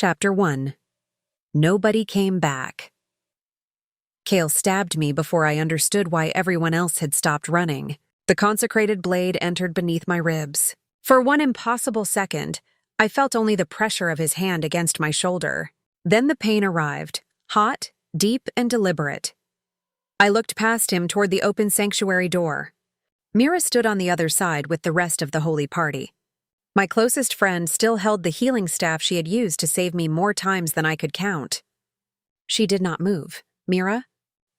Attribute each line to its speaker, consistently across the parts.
Speaker 1: Chapter 1. Nobody came back. Kale stabbed me before I understood why everyone else had stopped running. The consecrated blade entered beneath my ribs. For one impossible second, I felt only the pressure of his hand against my shoulder. Then the pain arrived, hot, deep, and deliberate. I looked past him toward the open sanctuary door. Mira stood on the other side with the rest of the holy party. My closest friend still held the healing staff she had used to save me more times than I could count. She did not move. Mira?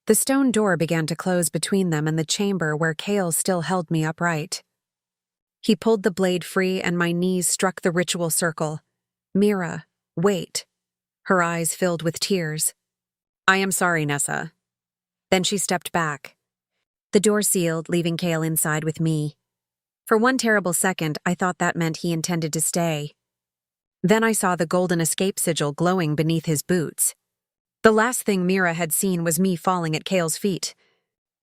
Speaker 1: The stone door began to close between them and the chamber where Kale still held me upright. He pulled the blade free and my knees struck the ritual circle. Mira, wait. Her eyes filled with tears. I am sorry, Nessa. Then she stepped back. The door sealed, leaving Kale inside with me. For one terrible second, I thought that meant he intended to stay. Then I saw the golden escape sigil glowing beneath his boots. The last thing Mira had seen was me falling at Kale's feet.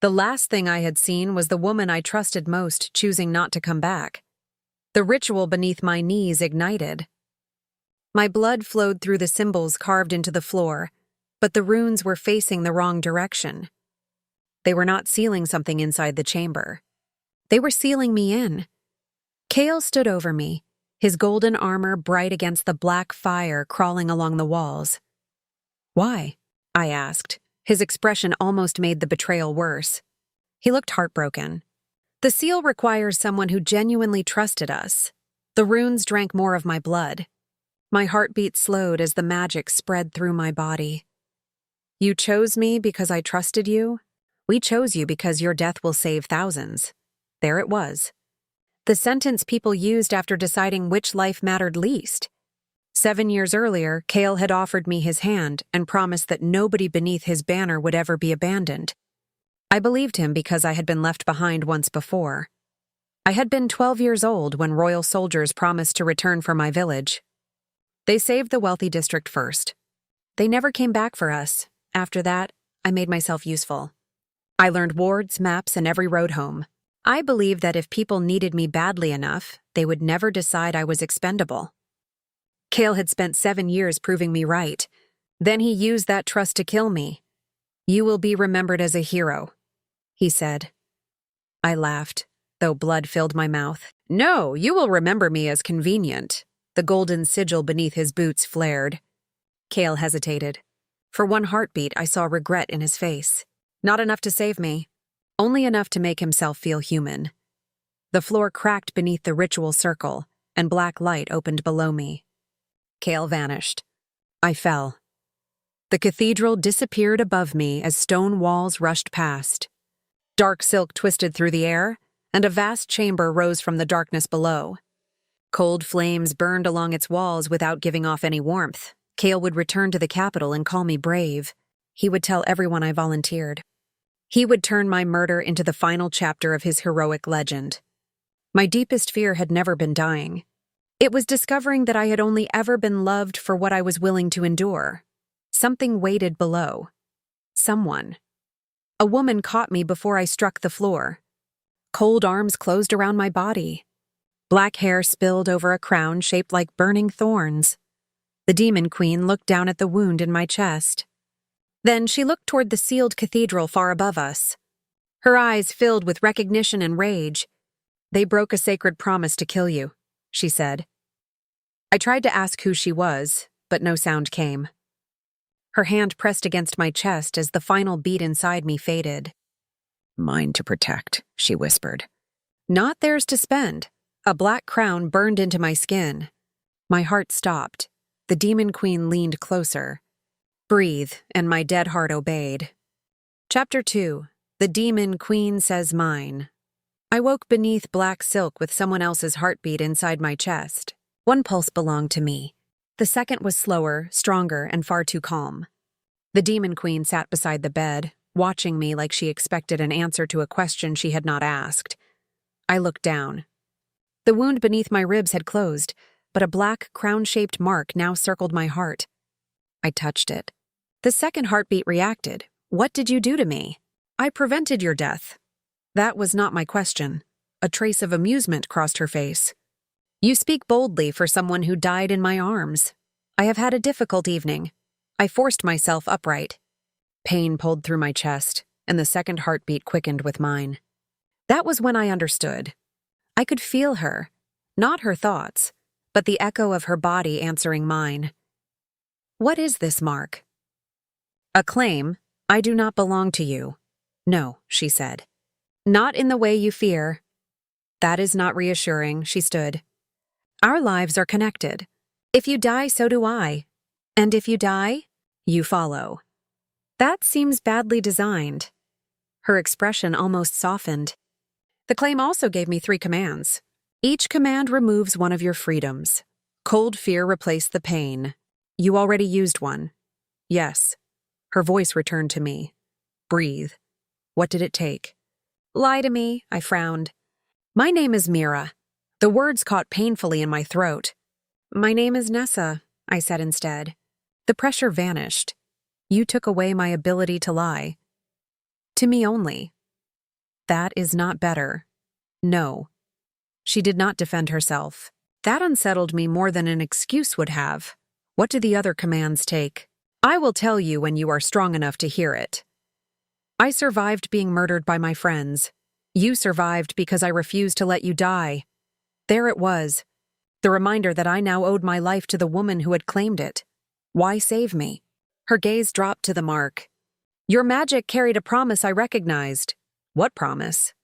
Speaker 1: The last thing I had seen was the woman I trusted most choosing not to come back. The ritual beneath my knees ignited. My blood flowed through the symbols carved into the floor, but the runes were facing the wrong direction. They were not sealing something inside the chamber. They were sealing me in. Kale stood over me, his golden armor bright against the black fire crawling along the walls. Why? I asked. His expression almost made the betrayal worse. He looked heartbroken. The seal requires someone who genuinely trusted us. The runes drank more of my blood. My heartbeat slowed as the magic spread through my body. You chose me because I trusted you? We chose you because your death will save thousands. There it was. The sentence people used after deciding which life mattered least. 7 years earlier, Kale had offered me his hand and promised that nobody beneath his banner would ever be abandoned. I believed him because I had been left behind once before. I had been 12 years old when royal soldiers promised to return for my village. They saved the wealthy district first. They never came back for us. After that, I made myself useful. I learned wards, maps, and every road home. I believed that if people needed me badly enough, they would never decide I was expendable. Kale had spent 7 years proving me right. Then he used that trust to kill me. You will be remembered as a hero, he said. I laughed, though blood filled my mouth. No, you will remember me as convenient. The golden sigil beneath his boots flared. Kale hesitated. For one heartbeat, I saw regret in his face. Not enough to save me. Only enough to make himself feel human. The floor cracked beneath the ritual circle, and black light opened below me. Kale vanished. I fell. The cathedral disappeared above me as stone walls rushed past. Dark silk twisted through the air, and a vast chamber rose from the darkness below. Cold flames burned along its walls without giving off any warmth. Kale would return to the capital and call me brave. He would tell everyone I volunteered. He would turn my murder into the final chapter of his heroic legend. My deepest fear had never been dying. It was discovering that I had only ever been loved for what I was willing to endure. Something waited below. Someone. A woman caught me before I struck the floor. Cold arms closed around my body. Black hair spilled over a crown shaped like burning thorns. The Demon Queen looked down at the wound in my chest. Then she looked toward the sealed cathedral far above us. Her eyes filled with recognition and rage. They broke a sacred promise to kill you, she said. I tried to ask who she was, but no sound came. Her hand pressed against my chest as the final beat inside me faded. Mine to protect, she whispered. Not theirs to spend. A black crown burned into my skin. My heart stopped. The Demon Queen leaned closer. Breathe, and my dead heart obeyed. Chapter 2. The Demon Queen Says Mine. I woke beneath black silk with someone else's heartbeat inside my chest. One pulse belonged to me. The second was slower, stronger, and far too calm. The Demon Queen sat beside the bed, watching me like she expected an answer to a question she had not asked. I looked down. The wound beneath my ribs had closed, but a black, crown-shaped mark now circled my heart. I touched it. The second heartbeat reacted. What did you do to me? I prevented your death. That was not my question. A trace of amusement crossed her face. You speak boldly for someone who died in my arms. I have had a difficult evening. I forced myself upright. Pain pulled through my chest, and the second heartbeat quickened with mine. That was when I understood. I could feel her, not her thoughts, but the echo of her body answering mine. What is this, Mark? A claim. I do not belong to you. No, she said. Not in the way you fear. That is not reassuring, she stood. Our lives are connected. If you die, so do I. And if you die, you follow. That seems badly designed. Her expression almost softened. The claim also gave me 3 commands. Each command removes one of your freedoms. Cold fear replaced the pain. You already used one. Yes. Her voice returned to me. Breathe. What did it take? Lie to me, I frowned. My name is Mira. The words caught painfully in my throat. My name is Nessa, I said instead. The pressure vanished. You took away my ability to lie. To me only. That is not better. No. She did not defend herself. That unsettled me more than an excuse would have. What do the other commands take? I will tell you when you are strong enough to hear it. I survived being murdered by my friends. You survived because I refused to let you die. There it was. The reminder that I now owed my life to the woman who had claimed it. Why save me? Her gaze dropped to the mark. Your magic carried a promise I recognized. What promise?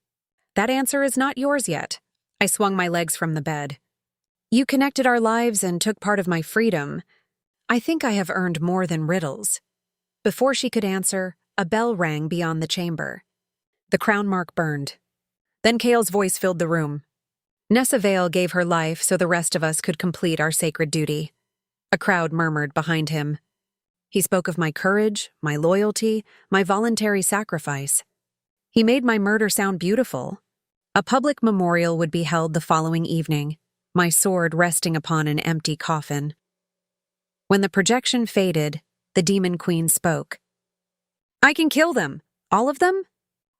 Speaker 1: That answer is not yours yet. I swung my legs from the bed. You connected our lives and took part of my freedom. I think I have earned more than riddles. Before she could answer, a bell rang beyond the chamber. The crown mark burned. Then Kale's voice filled the room. Nessa Vale gave her life so the rest of us could complete our sacred duty. A crowd murmured behind him. He spoke of my courage, my loyalty, my voluntary sacrifice. He made my murder sound beautiful. A public memorial would be held the following evening, my sword resting upon an empty coffin. When the projection faded, the Demon Queen spoke. I can kill them. All of them?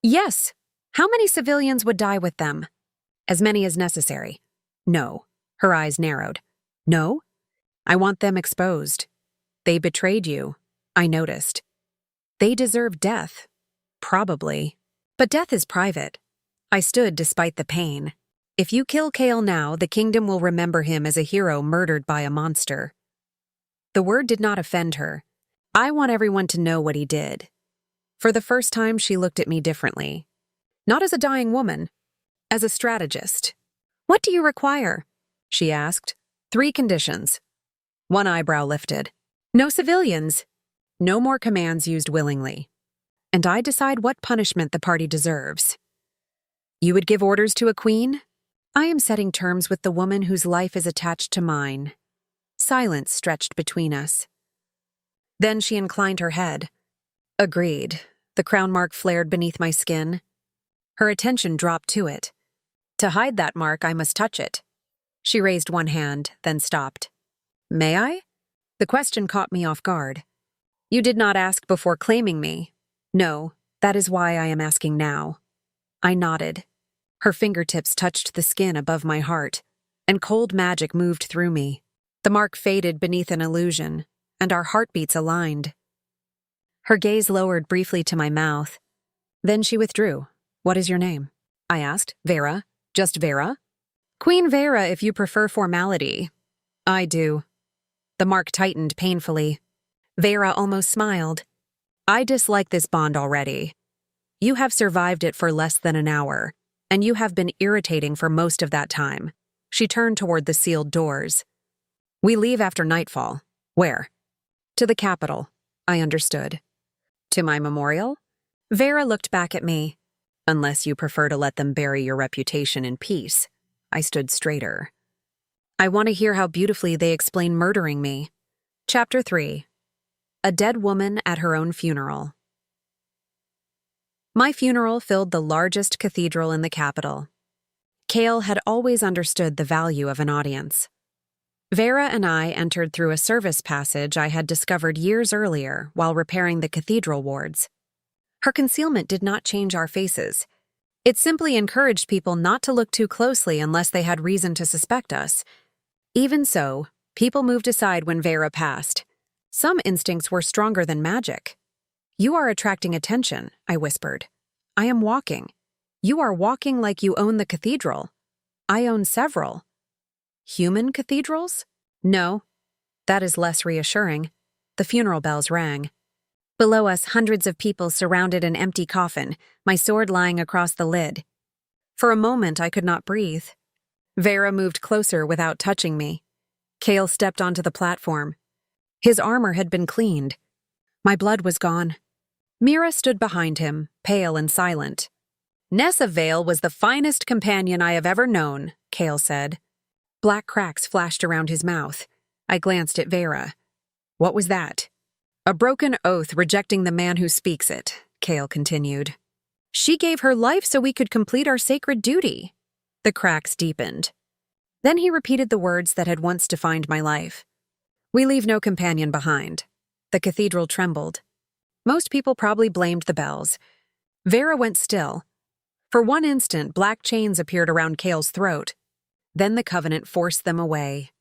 Speaker 1: Yes. How many civilians would die with them? As many as necessary. No. Her eyes narrowed. No? I want them exposed. They betrayed you. I noticed. They deserve death. Probably. But death is private. I stood despite the pain. If you kill Kale now, the kingdom will remember him as a hero murdered by a monster. The word did not offend her. I want everyone to know what he did. For the first time, she looked at me differently. Not as a dying woman, as a strategist. What do you require? She asked. 3 conditions. One eyebrow lifted. No civilians. No more commands used willingly. And I decide what punishment the party deserves. You would give orders to a queen? I am setting terms with the woman whose life is attached to mine. Silence stretched between us. Then she inclined her head. Agreed. The crown mark flared beneath my skin. Her attention dropped to it. To hide that mark, I must touch it. She raised one hand, then stopped. May I? The question caught me off guard. You did not ask before claiming me. No, that is why I am asking now. I nodded. Her fingertips touched the skin above my heart, and cold magic moved through me. The mark faded beneath an illusion, and our heartbeats aligned. Her gaze lowered briefly to my mouth. Then she withdrew. What is your name? I asked. Veyra. Just Veyra? Queen Veyra if you prefer formality. I do. The mark tightened painfully. Veyra almost smiled. I dislike this bond already. You have survived it for less than an hour, and you have been irritating for most of that time. She turned toward the sealed doors. We leave after nightfall. Where? To the capital. I understood. To my memorial? Veyra looked back at me. Unless you prefer to let them bury your reputation in peace. I stood straighter. I want to hear how beautifully they explain murdering me. Chapter 3. A dead woman at her own funeral. My funeral filled the largest cathedral in the capital. Kale had always understood the value of an audience. Veyra and I entered through a service passage I had discovered years earlier while repairing the cathedral wards. Her concealment did not change our faces. It simply encouraged people not to look too closely unless they had reason to suspect us. Even so, People moved aside when Veyra passed. Some instincts were stronger than magic. "You are attracting attention," I whispered. "I am walking. You are walking like you own the cathedral. I own several." "Human cathedrals?" "No. That is less reassuring." The funeral bells rang. Below us, hundreds of people surrounded an empty coffin, my sword lying across the lid. For a moment, I could not breathe. Veyra moved closer without touching me. Kale stepped onto the platform. His armor had been cleaned. My blood was gone. Mira stood behind him, pale and silent. "Nessa Vale was the finest companion I have ever known," Kale said. Black cracks flashed around his mouth. I glanced at Veyra. "What was that?" "A broken oath rejecting the man who speaks it," Kale continued. "She gave her life so we could complete our sacred duty." The cracks deepened. Then he repeated the words that had once defined my life. "We leave no companion behind." The cathedral trembled. Most people probably blamed the bells. Veyra went still. For one instant, black chains appeared around Kale's throat. Then the covenant forced them away.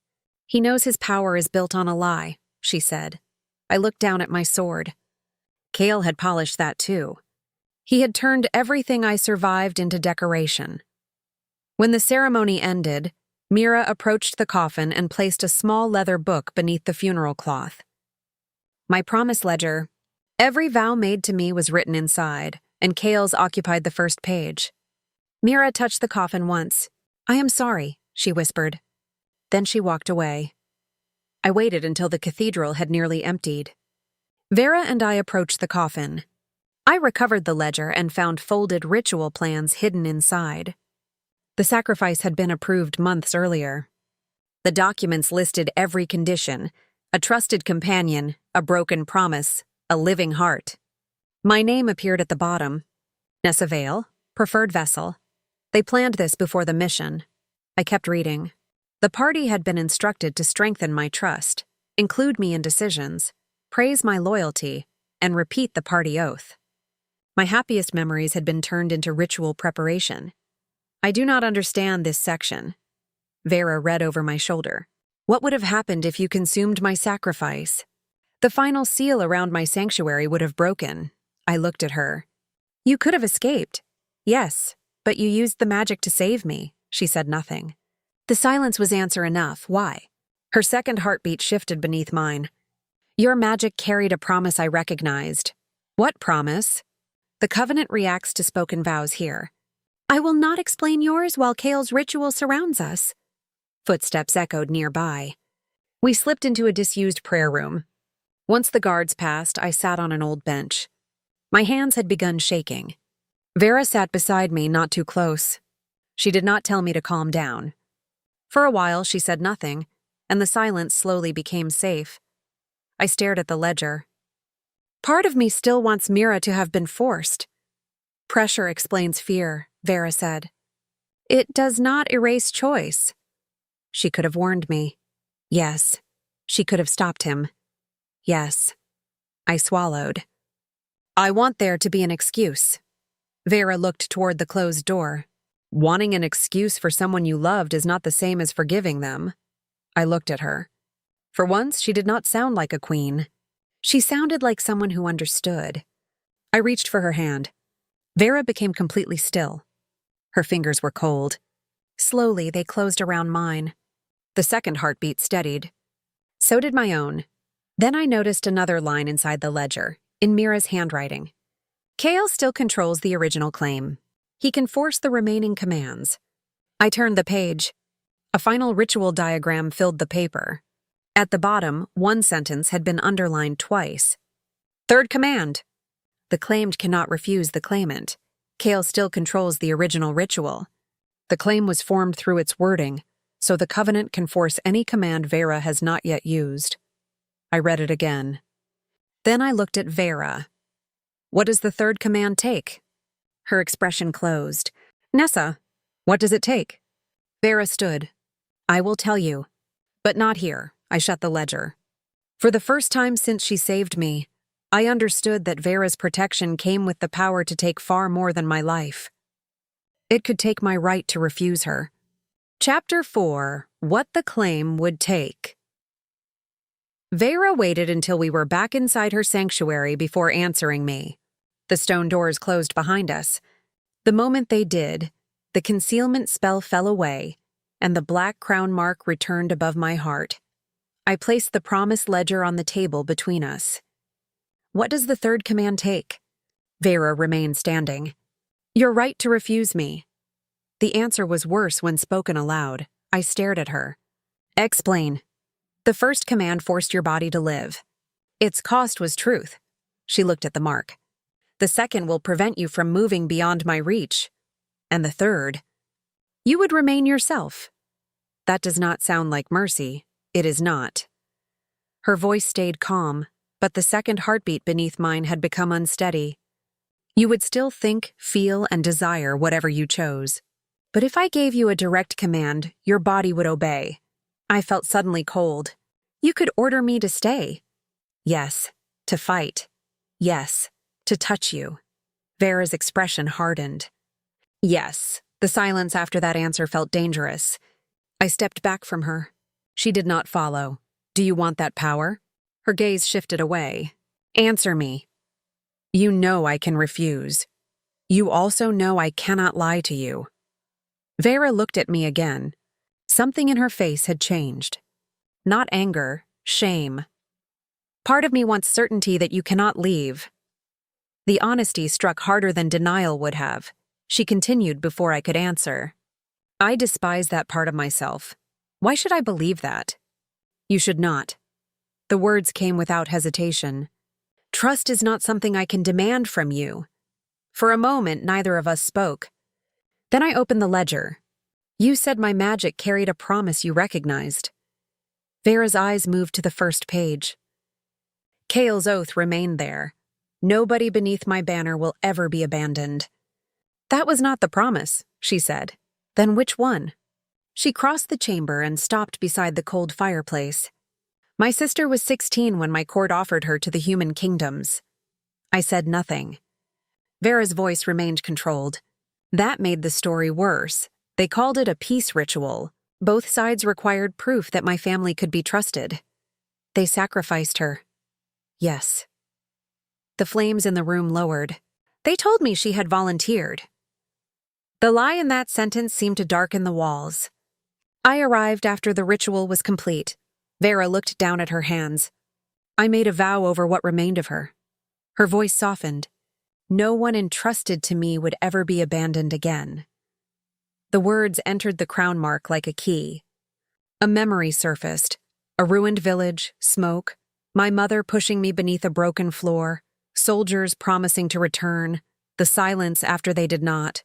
Speaker 1: "He knows his power is built on a lie," she said. I looked down at my sword. Kale had polished that too. He had turned everything I survived into decoration. When the ceremony ended, Mira approached the coffin and placed a small leather book beneath the funeral cloth. My promise ledger. Every vow made to me was written inside, and Kale's occupied the first page. Mira touched the coffin once. "I am sorry," she whispered. Then she walked away. I waited until the cathedral had nearly emptied. Veyra and I approached the coffin. I recovered the ledger and found folded ritual plans hidden inside. The sacrifice had been approved months earlier. The documents listed every condition: a trusted companion, a broken promise, a living heart. My name appeared at the bottom. Nessa Vale, preferred vessel. They planned this before the mission. I kept reading. The party had been instructed to strengthen my trust, include me in decisions, praise my loyalty, and repeat the party oath. My happiest memories had been turned into ritual preparation. "I do not understand this section." Veyra read over my shoulder. "What would have happened if you consumed my sacrifice?" "The final seal around my sanctuary would have broken." I looked at her. "You could have escaped." "Yes, but you used the magic to save me." She said nothing. The silence was answer enough. Why? Her second heartbeat shifted beneath mine. "Your magic carried a promise I recognized." "What promise?" "The covenant reacts to spoken vows here." "I will not explain yours while Kale's ritual surrounds us." Footsteps echoed nearby. We slipped into a disused prayer room. Once the guards passed, I sat on an old bench. My hands had begun shaking. Veyra sat beside me, not too close. She did not tell me to calm down. For a while, she said nothing, and the silence slowly became safe. I stared at the ledger. Part of me still wants Mira to have been forced. "Pressure explains fear," Veyra said. "It does not erase choice." She could have warned me. Yes. She could have stopped him. Yes. I swallowed. "I want there to be an excuse." Veyra looked toward the closed door. "Wanting an excuse for someone you loved is not the same as forgiving them." I looked at her. For once, she did not sound like a queen. She sounded like someone who understood. I reached for her hand. Veyra became completely still. Her fingers were cold. Slowly, they closed around mine. The second heartbeat steadied. So did my own. Then I noticed another line inside the ledger, in Mira's handwriting. "Kale still controls the original claim. He can force the remaining commands." I turned the page. A final ritual diagram filled the paper. At the bottom, one sentence had been underlined twice. "Third command. The claimed cannot refuse the claimant. Kale still controls the original ritual." The claim was formed through its wording, so the covenant can force any command Veyra has not yet used. I read it again. Then I looked at Veyra. "What does the third command take?" Her expression closed. "Nessa, what does it take?" Veyra stood. "I will tell you. But not here." I shut the ledger. For the first time since she saved me, I understood that Veyra's protection came with the power to take far more than my life. It could take my right to refuse her. Chapter 4: What the Claim Would Take. Veyra waited until we were back inside her sanctuary before answering me. The stone doors closed behind us. The moment they did, the concealment spell fell away, and the black crown mark returned above my heart. I placed the promise ledger on the table between us. What does the third command take? Veyra remained standing. Your right to refuse me. The answer was worse when spoken aloud. I stared at her. Explain. The first command forced your body to live. Its cost was truth. She looked at the mark. The second will prevent you from moving beyond my reach. And the third, you would remain yourself. That does not sound like mercy. It is not. Her voice stayed calm, but the second heartbeat beneath mine had become unsteady. You would still think, feel, and desire whatever you chose. But if I gave you a direct command, your body would obey. I felt suddenly cold. You could order me to stay. Yes, to fight. Yes, to touch you. Veyra's expression hardened. Yes, the silence after that answer felt dangerous. I stepped back from her. She did not follow. Do you want that power? Her gaze shifted away. Answer me. You know I can refuse. You also know I cannot lie to you. Veyra looked at me again. Something in her face had changed. Not anger, shame. Part of me wants certainty that you cannot leave. The honesty struck harder than denial would have. She continued before I could answer. I despise that part of myself. Why should I believe that? You should not. The words came without hesitation. Trust is not something I can demand from you. For a moment, neither of us spoke. Then I opened the ledger. You said my magic carried a promise you recognized. Veyra's eyes moved to the first page. Kale's oath remained there. Nobody beneath my banner will ever be abandoned. That was not the promise, she said. Then which one? She crossed the chamber and stopped beside the cold fireplace. My sister was 16 when my court offered her to the human kingdoms. I said nothing. Veyra's voice remained controlled. That made the story worse. They called it a peace ritual. Both sides required proof that my family could be trusted. They sacrificed her. Yes. The flames in the room lowered. They told me she had volunteered. The lie in that sentence seemed to darken the walls. I arrived after the ritual was complete. Veyra looked down at her hands. I made a vow over what remained of her. Her voice softened. No one entrusted to me would ever be abandoned again. The words entered the crown mark like a key. A memory surfaced. A ruined village, smoke, my mother pushing me beneath a broken floor, soldiers promising to return, the silence after they did not.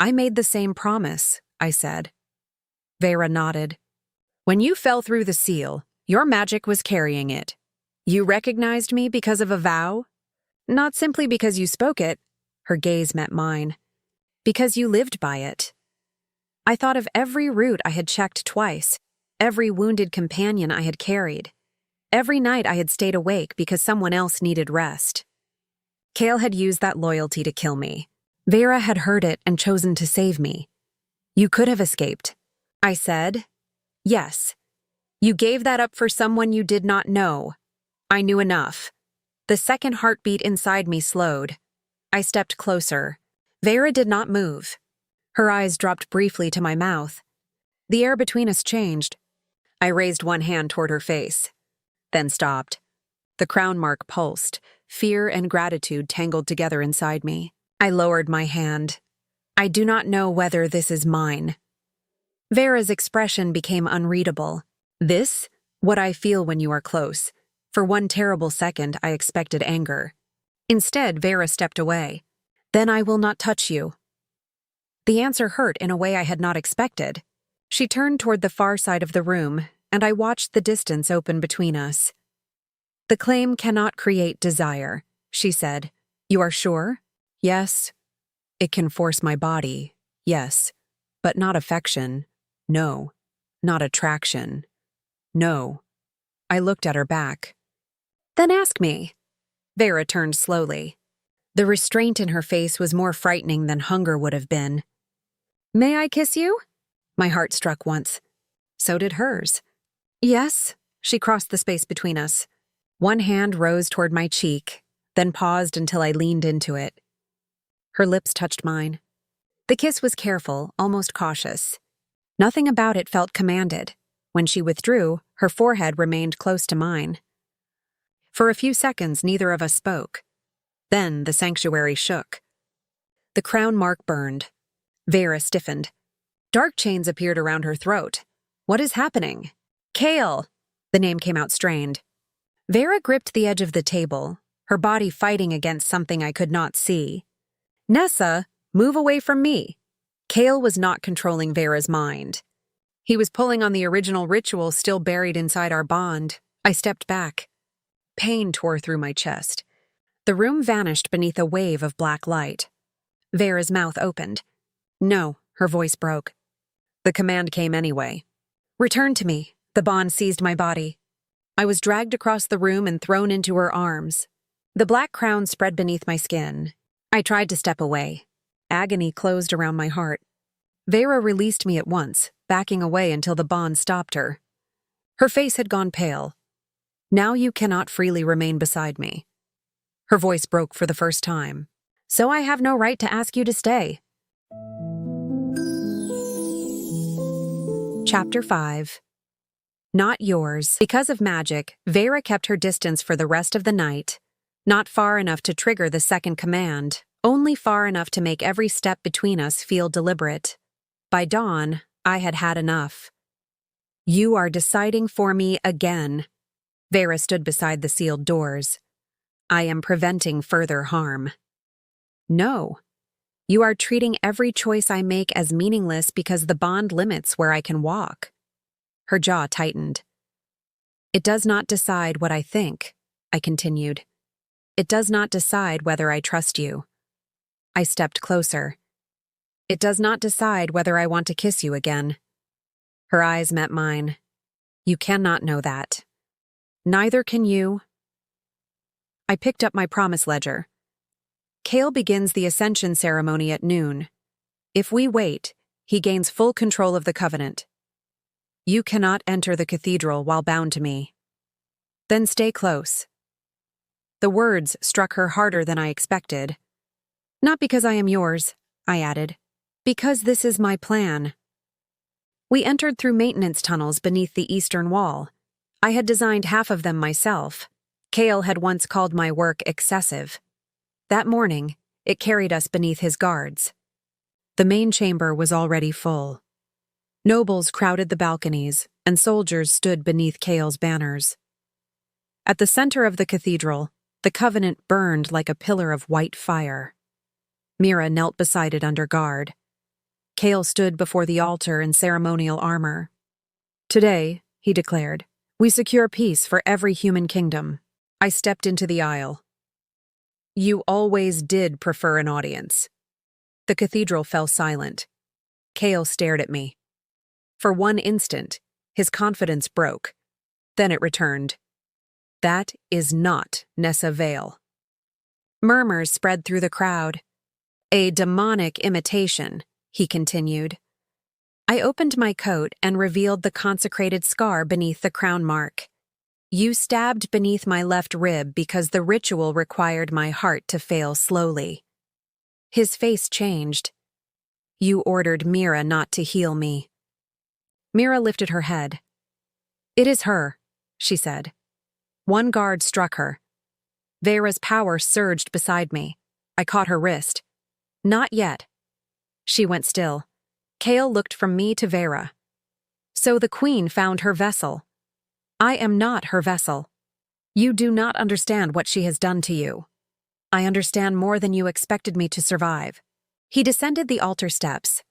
Speaker 1: I made the same promise, I said. Veyra nodded. When you fell through the seal, your magic was carrying it. You recognized me because of a vow? Not simply because you spoke it, her gaze met mine, because you lived by it. I thought of every route I had checked twice, every wounded companion I had carried, every night I had stayed awake because someone else needed rest. Kale had used that loyalty to kill me. Veyra had heard it and chosen to save me. You could have escaped. I said, yes. You gave that up for someone you did not know. I knew enough. The second heartbeat inside me slowed. I stepped closer. Veyra did not move. Her eyes dropped briefly to my mouth. The air between us changed. I raised one hand toward her face, then stopped. The crown mark pulsed. Fear and gratitude tangled together inside me. I lowered my hand. I do not know whether this is mine. Veyra's expression became unreadable. This, what I feel when you are close. For one terrible second, I expected anger. Instead, Veyra stepped away. Then I will not touch you. The answer hurt in a way I had not expected. She turned toward the far side of the room, and I watched the distance open between us. The claim cannot create desire, she said. You are sure? Yes. It can force my body, yes. But not affection, no. Not attraction, no. I looked at her back. Then ask me. Veyra turned slowly. The restraint in her face was more frightening than hunger would have been. May I kiss you? My heart struck once. So did hers. Yes, She crossed the space between us. One hand rose toward my cheek, then paused until I leaned into it. Her lips touched mine. The kiss was careful, almost cautious. Nothing about it felt commanded. When she withdrew, her forehead remained close to mine. For a few seconds, neither of us spoke. Then the sanctuary shook. The crown mark burned. Veyra stiffened. Dark chains appeared around her throat. What is happening? Kale! The name came out strained. Veyra gripped the edge of the table, her body fighting against something I could not see. Nessa, move away from me. Kale was not controlling Veyra's mind. He was pulling on the original ritual still buried inside our bond. I stepped back. Pain tore through my chest. The room vanished beneath a wave of black light. Veyra's mouth opened. No, her voice broke. The command came anyway. Return to me. The bond seized my body. I was dragged across the room and thrown into her arms. The black crown spread beneath my skin. I tried to step away. Agony closed around my heart. Veyra released me at once, backing away until the bond stopped her. Her face had gone pale. Now you cannot freely remain beside me. Her voice broke for the first time. So I have no right to ask you to stay. Chapter 5. Not yours. Because of magic, Veyra kept her distance for the rest of the night. Not far enough to trigger the second command, only far enough to make every step between us feel deliberate. By dawn, I had had enough. You are deciding for me again. Veyra stood beside the sealed doors. I am preventing further harm. No. You are treating every choice I make as meaningless because the bond limits where I can walk. Her jaw tightened. It does not decide what I think, I continued. It does not decide whether I trust you. I stepped closer. It does not decide whether I want to kiss you again. Her eyes met mine. You cannot know that. Neither can you. I picked up my promise ledger. Kale begins the ascension ceremony at noon. If we wait, he gains full control of the covenant. You cannot enter the cathedral while bound to me. Then stay close. The words struck her harder than I expected. Not because I am yours, I added. Because this is my plan. We entered through maintenance tunnels beneath the eastern wall. I had designed half of them myself. Kale had once called my work excessive. That morning, it carried us beneath his guards. The main chamber was already full. Nobles crowded the balconies, and soldiers stood beneath Kale's banners. At the center of the cathedral, the covenant burned like a pillar of white fire. Mira knelt beside it under guard. Kale stood before the altar in ceremonial armor. Today, he declared, we secure peace for every human kingdom. I stepped into the aisle. You always did prefer an audience. The cathedral fell silent. Kale stared at me. For one instant, his confidence broke. Then it returned. That is not Nessa Vale. Murmurs spread through the crowd. A demonic imitation, he continued. I opened my coat and revealed the consecrated scar beneath the crown mark. You stabbed beneath my left rib because the ritual required my heart to fail slowly. His face changed. You ordered Mira not to heal me. Mira lifted her head. It is her, she said. One guard struck her. Veyra's power surged beside me. I caught her wrist. Not yet. She went still. Kale looked from me to Veyra. So the queen found her vessel. I am not her vessel. You do not understand what she has done to you. I understand more than you expected me to survive. He descended the altar steps.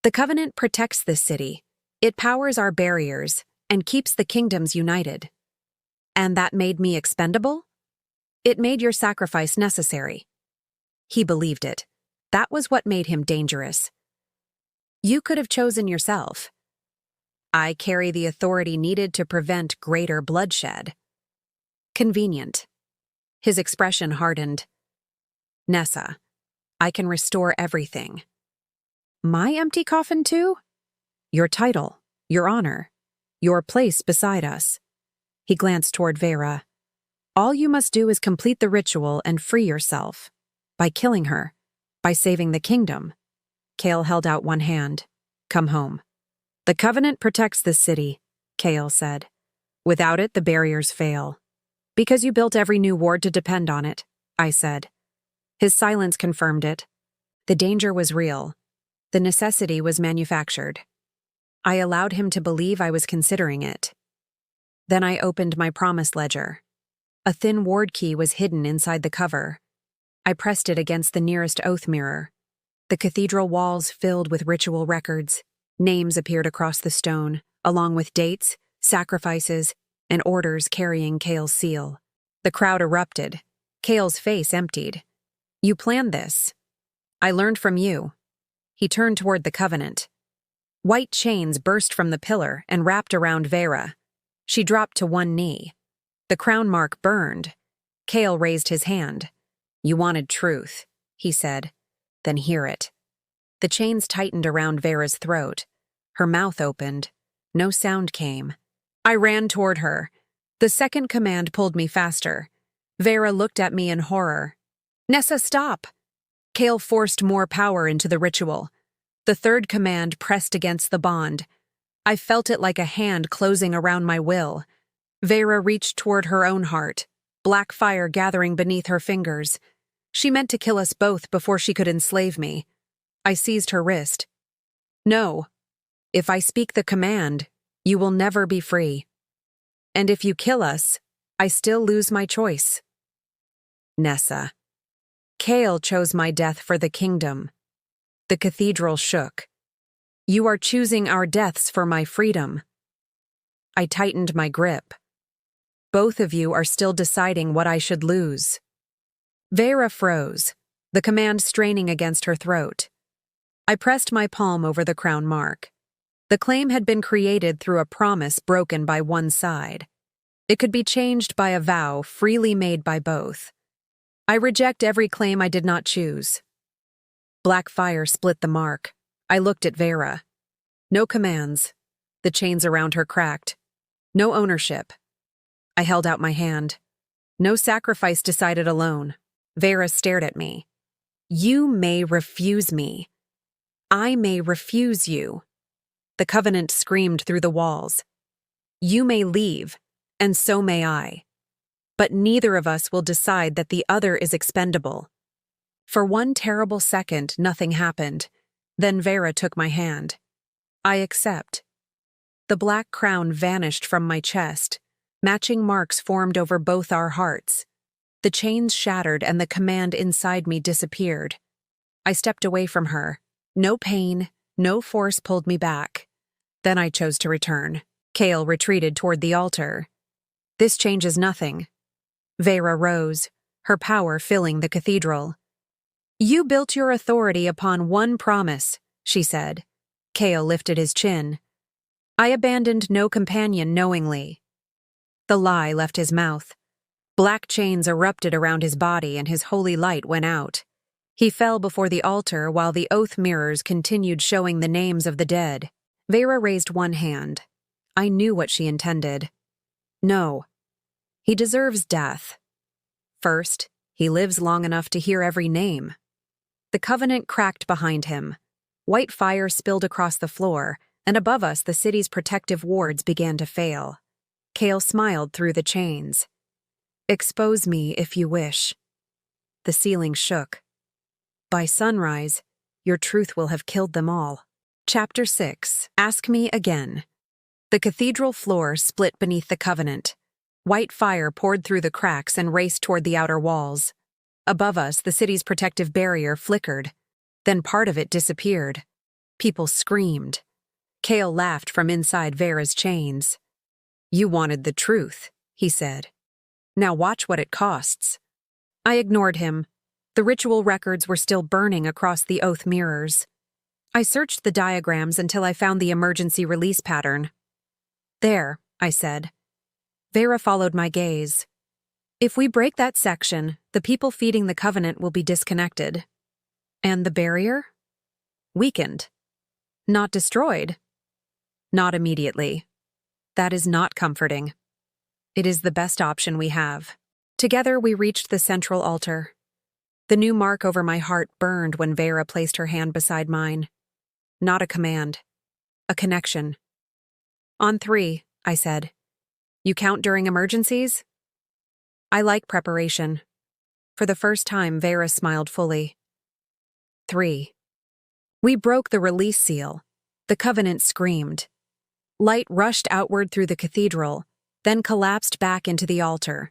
Speaker 1: The covenant protects this city. It powers our barriers and keeps the kingdoms united. And that made me expendable? It made your sacrifice necessary. He believed it. That was what made him dangerous. You could have chosen yourself. I carry the authority needed to prevent greater bloodshed. Convenient. His expression hardened. Nessa, I can restore everything. My empty coffin too? Your title, your honor, your place beside us. He glanced toward Veyra. All you must do is complete the ritual and free yourself. By killing her. By saving the kingdom. Kale held out one hand. Come home. The Covenant protects this city, Kale said. Without it, the barriers fail. Because you built every new ward to depend on it, I said. His silence confirmed it. The danger was real. The necessity was manufactured. I allowed him to believe I was considering it. Then I opened my promise ledger. A thin ward key was hidden inside the cover. I pressed it against the nearest oath mirror. The cathedral walls filled with ritual records. Names appeared across the stone, along with dates, sacrifices, and orders carrying Kale's seal. The crowd erupted. Kale's face emptied. You planned this. I learned from you. He turned toward the Covenant. White chains burst from the pillar and wrapped around Veyra. She dropped to one knee. The crown mark burned. Kale raised his hand. You wanted truth, he said. Then hear it. The chains tightened around Veyra's throat. Her mouth opened. No sound came. I ran toward her. The second command pulled me faster. Veyra looked at me in horror. Nessa, stop! Kale forced more power into the ritual. The third command pressed against the bond. I felt it like a hand closing around my will. Veyra reached toward her own heart, black fire gathering beneath her fingers. She meant to kill us both before she could enslave me. I seized her wrist. No. If I speak the command, you will never be free. And if you kill us, I still lose my choice. Nessa. Kale chose my death for the kingdom. The cathedral shook. You are choosing our deaths for my freedom. I tightened my grip. Both of you are still deciding what I should lose. Veyra froze, the command straining against her throat. I pressed my palm over the crown mark. The claim had been created through a promise broken by one side. It could be changed by a vow freely made by both. I reject every claim I did not choose. Black fire split the mark. I looked at Veyra. No commands. The chains around her cracked. No ownership. I held out my hand. No sacrifice decided alone. Veyra stared at me. You may refuse me. I may refuse you. The Covenant screamed through the walls. You may leave, and so may I. But neither of us will decide that the other is expendable. For one terrible second, nothing happened. Then Veyra took my hand. I accept. The black crown vanished from my chest. Matching marks formed over both our hearts. The chains shattered and the command inside me disappeared. I stepped away from her. No pain, no force pulled me back. Then I chose to return. Kale retreated toward the altar. This changes nothing. Veyra rose, her power filling the cathedral. You built your authority upon one promise, she said. Kale lifted his chin. I abandoned no companion knowingly. The lie left his mouth. Black chains erupted around his body and his holy light went out. He fell before the altar while the oath mirrors continued showing the names of the dead. Veyra raised one hand. I knew what she intended. No. He deserves death. First, he lives long enough to hear every name. The Covenant cracked behind him. White fire spilled across the floor, and above us the city's protective wards began to fail. Kale smiled through the chains. Expose me if you wish. The ceiling shook. By sunrise, your truth will have killed them all. Chapter 6. Ask Me Again. The cathedral floor split beneath the Covenant. White fire poured through the cracks and raced toward the outer walls. Above us, the city's protective barrier flickered. Then part of it disappeared. People screamed. Kale laughed from inside Veyra's chains. You wanted the truth, he said. Now watch what it costs. I ignored him. The ritual records were still burning across the oath mirrors. I searched the diagrams until I found the emergency release pattern. There, I said. Veyra followed my gaze. If we break that section, the people feeding the Covenant will be disconnected. And the barrier? Weakened. Not destroyed. Not immediately. That is not comforting. It is the best option we have. Together we reached the central altar. The new mark over my heart burned when Veyra placed her hand beside mine. Not a command. A connection. On 3, I said. You count during emergencies? I like preparation. For the first time, Veyra smiled fully. 3. We broke the release seal. The covenant screamed. Light rushed outward through the cathedral, then collapsed back into the altar.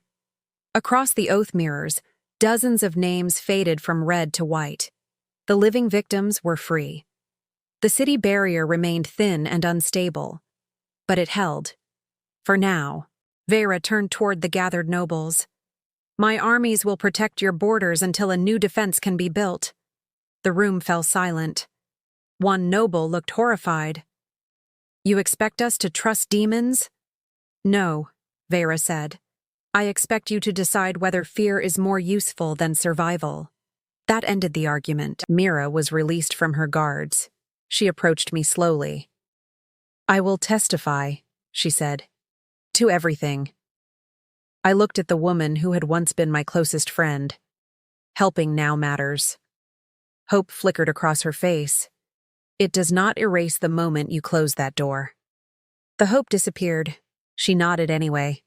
Speaker 1: Across the oath mirrors, dozens of names faded from red to white. The living victims were free. The city barrier remained thin and unstable, but it held. For now, Veyra turned toward the gathered nobles. My armies will protect your borders until a new defense can be built. The room fell silent. One noble looked horrified. You expect us to trust demons? No, Veyra said. I expect you to decide whether fear is more useful than survival. That ended the argument. Mira was released from her guards. She approached me slowly. I will testify, she said, to everything. I looked at the woman who had once been my closest friend. Helping now matters. Hope flickered across her face. It does not erase the moment you close that door. The hope disappeared. She nodded anyway.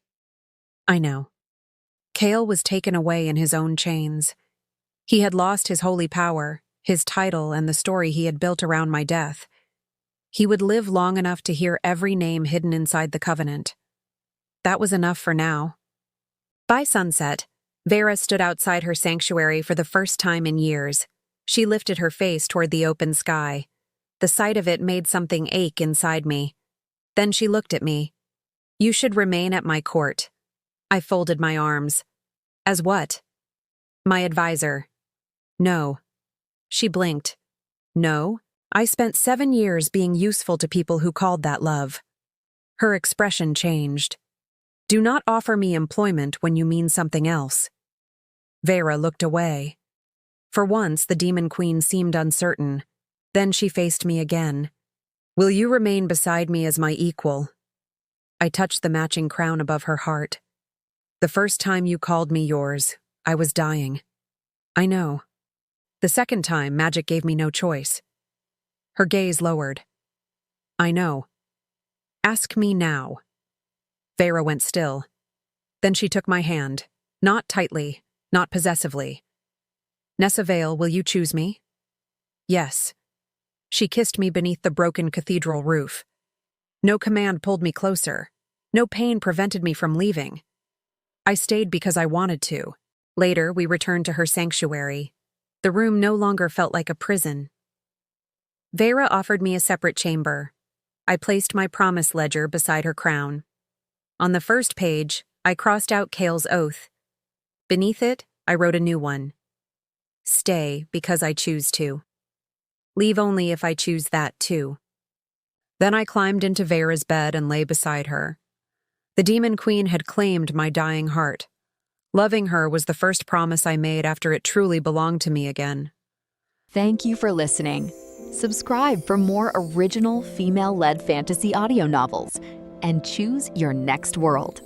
Speaker 1: I know. Kale was taken away in his own chains. He had lost his holy power, his title, and the story he had built around my death. He would live long enough to hear every name hidden inside the covenant. That was enough for now. By sunset, Veyra stood outside her sanctuary for the first time in years. She lifted her face toward the open sky. The sight of it made something ache inside me. Then she looked at me. You should remain at my court. I folded my arms. As what? My advisor. No. She blinked. No, I spent 7 years being useful to people who called that love. Her expression changed. Do not offer me employment when you mean something else. Veyra looked away. For once, the Demon Queen seemed uncertain. Then she faced me again. Will you remain beside me as my equal? I touched the matching crown above her heart. The first time you called me yours, I was dying. I know. The second time, magic gave me no choice. Her gaze lowered. I know. Ask me now. Veyra went still. Then she took my hand, not tightly, not possessively. Nessa Vale, will you choose me? Yes. She kissed me beneath the broken cathedral roof. No command pulled me closer. No pain prevented me from leaving. I stayed because I wanted to. Later, we returned to her sanctuary. The room no longer felt like a prison. Veyra offered me a separate chamber. I placed my promise ledger beside her crown. On the first page, I crossed out Kale's oath. Beneath it, I wrote a new one. Stay because I choose to. Leave only if I choose that too. Then I climbed into Veyra's bed and lay beside her. The Demon Queen had claimed my dying heart. Loving her was the first promise I made after it truly belonged to me again.
Speaker 2: Thank you for listening. Subscribe for more original female-led fantasy audio novels and choose your next world.